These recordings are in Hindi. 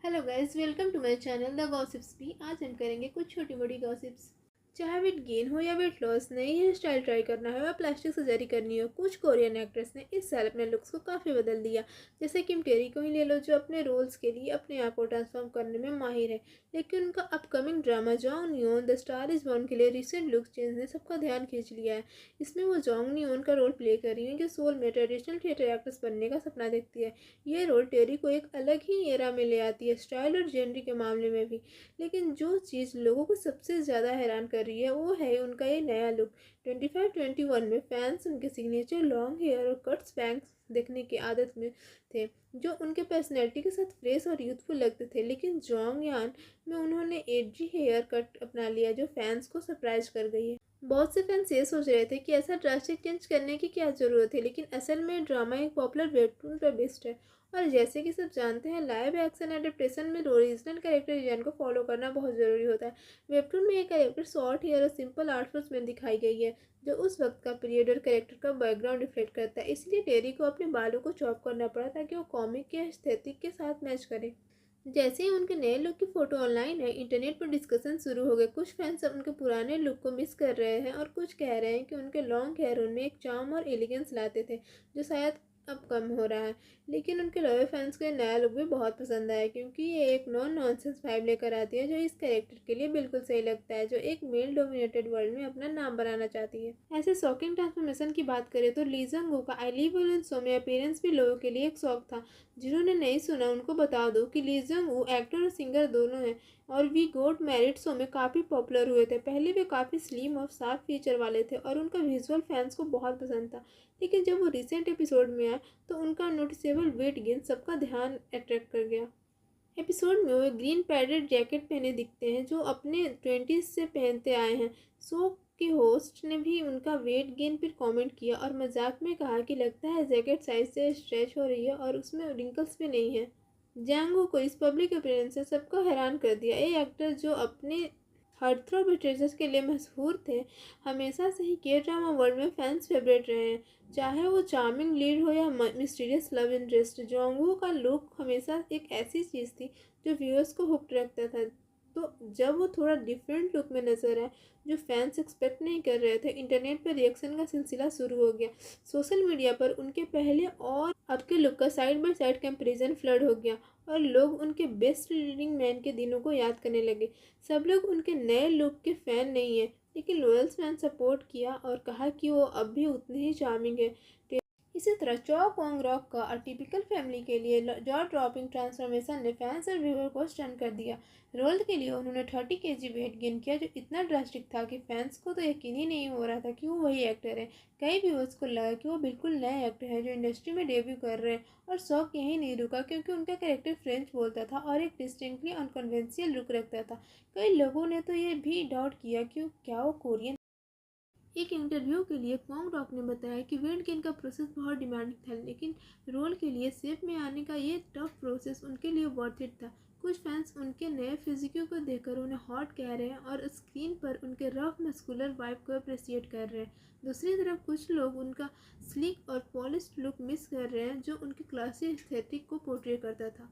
Hello guys, welcome to my channel the gossips भी। आज हम करेंगे कुछ छोटी मोटी गॉसिप्स। चाहे वेट गेन हो या वेट लॉस, नई हेयर स्टाइल ट्राई करना हो या प्लास्टिक सर्जरी करनी हो, कुछ कोरियन एक्ट्रेस ने इस साल अपने लुक्स को काफ़ी बदल दिया। जैसे किम टेरी को ही ले लो, जो अपने रोल्स के लिए अपने आप को ट्रांसफॉर्म करने में माहिर है। लेकिन उनका upcoming drama जॉन्ग neon the star is born के लिए रिसेंट लुक चेंज ने सबका ध्यान खींच लिया है। इसमें वो जॉन्ग नियोन का रोल प्ले कर रही है, जो सोल में ट्रेडिशनल थिएटर एक्ट्रेस बनने का सपना देखती है। ये रोल टेरी को एक अलग ही एरा में ले आती है, स्टाइल और जेंडर के मामले में भी। लेकिन जो चीज़ लोगों को सबसे ज़्यादा हैरान कर रही है वो है उनका ये नया लुक। 25-21 में फैंस उनके सिग्नेचर लॉन्ग हेयर और कट्स बैंग्स देखने की आदत में थे, जो उनके पर्सनैलिटी के साथ फ्रेश और यूथफुल लगते थे। लेकिन जोंग यान में उन्होंने एजी हेयर कट अपना लिया, जो फैंस को सरप्राइज कर गई है। बहुत से फैंस ये सोच रहे थे कि ऐसा ड्रास्टिक चेंज करने की क्या ज़रूरत है, लेकिन असल में ड्रामा एक पॉपुलर वेबटून पर बेस्ड है। और जैसे कि सब जानते हैं, लाइव एक्शन एडेप्टेशन में ओरिजिनल कैरेक्टर डिजाइन को फॉलो करना बहुत ज़रूरी होता है। वेबटून में एक कैरेक्टर शॉर्ट हेयर और सिंपल आउटफिट्स में दिखाई गई है, जो उस वक्त का पीरियड और कैरेक्टर का बैकग्राउंड रिफ्लेक्ट करता है। इसलिए टेरी को अपने बालों को चॉप करना पड़ा ताकि वो कॉमिक के एस्थेटिक के साथ मैच करे। जैसे ही उनके नए लुक की फोटो ऑनलाइन है, इंटरनेट पर डिस्कशन शुरू हो गए। कुछ फैंस अब उनके पुराने लुक को मिस कर रहे हैं और कुछ कह रहे हैं कि उनके लॉन्ग हेयर उनमें एक चार्म और एलिगेंस लाते थे, जो शायद अब कम हो रहा है। लेकिन उनके लॉयल फैंस को ये नया लुक भी बहुत पसंद आया, क्योंकि ये एक नॉन नॉनसेंस वाइब लेकर आती है, जो इस कैरेक्टर के लिए बिल्कुल सही लगता है, जो एक मेल डोमिनेटेड वर्ल्ड में अपना नाम बनाना चाहती है। ऐसे शॉकिंग ट्रांसफॉर्मेशन की बात करें तो ली जंग हो का आई लिव अलोन शो में अपीयरेंस भी लोगों के लिए एक शौक था। जिन्होंने नहीं सुना उनको बता दो कि ली जंग वू एक्टर और सिंगर दोनों हैं, और वी गोट मैरिड शो में काफ़ी पॉपुलर हुए थे। पहले वे काफ़ी स्लिम और साफ फीचर वाले थे और उनका विजुअल फैंस को बहुत पसंद था। लेकिन जब वो रिसेंट एपिसोड में आए तो उनका नोटिसेबल वेट गेन सबका ध्यान अट्रैक्ट कर गया। एपिसोड में वो ग्रीन पैडेड जैकेट पहने दिखते हैं, जो अपने 20s से पहनते आए हैं। शो के होस्ट ने भी उनका वेट गेन पर कमेंट किया और मजाक में कहा कि लगता है जैकेट साइज से स्ट्रेच हो रही है और उसमें रिंकल्स भी नहीं है। जैंगो को इस पब्लिक अपीयरेंस से सबको हैरान कर दिया। ये एक्टर, जो अपने हार्टथ्रॉब लिटरेचर के लिए मशहूर थे, हमेशा से ही के ड्रामा वर्ल्ड में फैंस फेवरेट रहे हैं, चाहे वो चार्मिंग लीड हो या मिस्टीरियस लव इंटरेस्ट। जोंगवू का लुक हमेशा एक ऐसी चीज़ थी जो व्यूअर्स को हुक्ड रखता था। तो जब वो थोड़ा डिफरेंट लुक में नजर आए, जो फैंस एक्सपेक्ट नहीं कर रहे थे, इंटरनेट पर रिएक्शन का सिलसिला शुरू हो गया। सोशल मीडिया पर उनके पहले और अब के लुक का side by side comparison flood हो गया और लोग उनके बेस्ट लीडिंग मैन के दिनों को याद करने लगे। सब लोग उनके नए लुक के फैन नहीं है, लेकिन लॉयल्स फैन सपोर्ट किया और कहा कि वो अब भी उतने ही चार्मिंग है। इसी तरह चौ कोंग रॉक का अटिपिकल फैमिली के लिए जॉ ड्रॉपिंग ट्रांसफॉर्मेशन ने फैंस और व्यूअर को स्टन कर दिया। रोल के लिए उन्होंने 30 kg वेट गेन किया, जो इतना ड्रास्टिक था कि फैंस को तो यकीन ही नहीं हो रहा था कि वो वही एक्टर है। कई व्यूअर्स को लगा कि वो बिल्कुल नए एक्टर हैं जो इंडस्ट्री में डेब्यू कर रहे हैं। और शौक यहीं नहीं रुका, क्योंकि उनका कैरेक्टर फ्रेंच बोलता था और एक डिस्टिंक्टली अनकन्वेंशियल लुक रखता था। कई लोगों ने तो ये भी डाउट किया कि क्या वो कोरियन। एक इंटरव्यू के लिए क्वांग रॉक ने बताया कि वेट गेन का प्रोसेस बहुत डिमांडिंग था, लेकिन रोल के लिए शेप में आने का ये टफ प्रोसेस उनके लिए वर्थ इट था। कुछ फैंस उनके नए फिजिक्यू को देखकर उन्हें हॉट कह रहे हैं और स्क्रीन पर उनके रफ मस्कुलर वाइब को अप्रिशिएट कर रहे हैं। दूसरी तरफ कुछ लोग उनका स्लिक और पॉलिश्ड लुक मिस कर रहे हैं, जो उनके क्लासी एस्थेटिक को पोर्ट्रे करता था।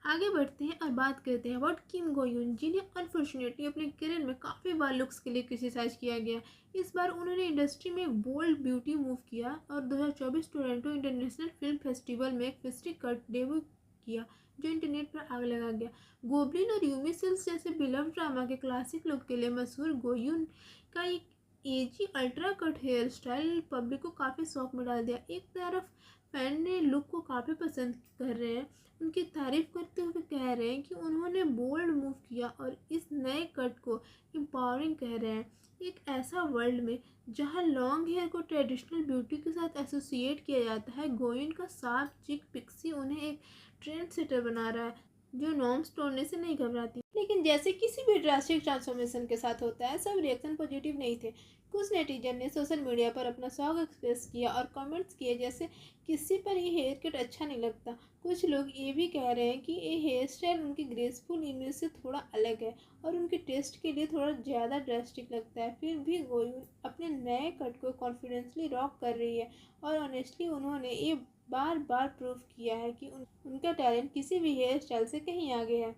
आगे बढ़ते हैं और बात करते हैं अबाउट किम गो यून, जिन्हें अनफॉर्चुनेटली अपने करियर में काफ़ी बार लुक्स के लिए क्रिटिसाइज किया गया। इस बार उन्होंने इंडस्ट्री में एक बोल्ड ब्यूटी मूव किया और 2024 टोरंटो इंटरनेशनल फिल्म फेस्टिवल में एक फिस्टिक कट डेब्यू किया, जो इंटरनेट पर आग लगा गया। गोबलिन और यूमी सिल्स जैसे बिलव ड्रामा के क्लासिक लुक के लिए मशहूर गोयून का एक edgy ultra cut hairstyle public को काफ़ी शौक में डाल दिया। एक तरफ फैन ने लुक को काफ़ी पसंद कर रहे हैं, उनकी तारीफ करते हुए कह रहे हैं कि उन्होंने बोल्ड मूव किया और इस नए कट को एम्पावरिंग कह रहे हैं। एक ऐसा वर्ल्ड में जहां लॉन्ग हेयर को ट्रेडिशनल ब्यूटी के साथ एसोसिएट किया जाता है, गोइन का साफ चिक पिक्सी उन्हें एक ट्रेंड सेटर बना रहा है, जो नॉर्म्स तोड़ने से नहीं घबराती। लेकिन जैसे किसी भी ड्रास्टिक ट्रांसफॉर्मेशन के साथ होता है, सब रिएक्शन पॉजिटिव नहीं थे। कुछ नेटिजन ने सोशल मीडिया पर अपना शौक एक्सप्रेस किया और कमेंट्स किए, जैसे किसी पर ये हेयर कट अच्छा नहीं लगता। कुछ लोग ये भी कह रहे हैं कि ये हेयर स्टाइल उनकी ग्रेसफुल इमेज से थोड़ा अलग है और उनके टेस्ट के लिए थोड़ा ज़्यादा ड्रास्टिक लगता है। फिर भी गोयून अपने नए कट को कॉन्फिडेंसली रॉक कर रही है और ऑनेस्टली उन्होंने ये बार बार प्रूव किया है कि उनका टैलेंट किसी भी हेयर स्टाइल से कहीं आगे है।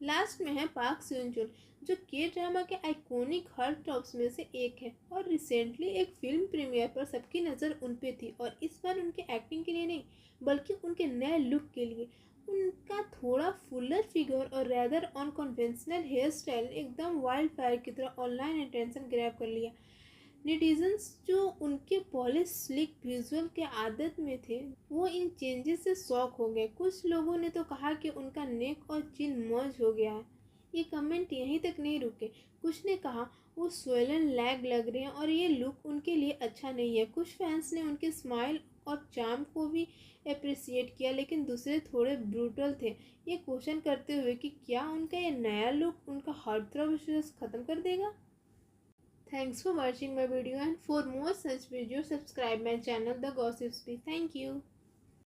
लास्ट में है पार्क स्यून जुन, जो के ड्रामा के आइकॉनिक हार्ट टॉप्स में से एक है और रिसेंटली एक फिल्म प्रीमियर पर सबकी नज़र उन पे थी, और इस बार उनके एक्टिंग के लिए नहीं बल्कि उनके नए लुक के लिए। उनका थोड़ा फुलर फिगर और रैदर अनकन्वेंशनल हेयर स्टाइल एकदम वाइल्ड फायर की तरह ऑनलाइन अटेंशन ग्रैब कर लिया। नेटिजन्स जो उनके पॉलिश स्लिक विजुअल के आदत में थे, वो इन चेंजेस से शॉक हो गए। कुछ लोगों ने तो कहा कि उनका नेक और चिन मर्ज हो गया है। ये कमेंट यहीं तक नहीं रुके, कुछ ने कहा वो स्वेलन लैग लग रहे हैं और ये लुक उनके लिए अच्छा नहीं है। कुछ फैंस ने उनके स्माइल और चार्म को भी अप्रिसिएट किया, लेकिन दूसरे थोड़े ब्रूटल थे, ये क्वेश्चन करते हुए कि क्या उनका ये नया लुक उनका हार्टथ्रॉब विश्वास खत्म कर देगा। Thanks for watching my video, and for more such videos subscribe my channel The Gossip Speak. Thank you.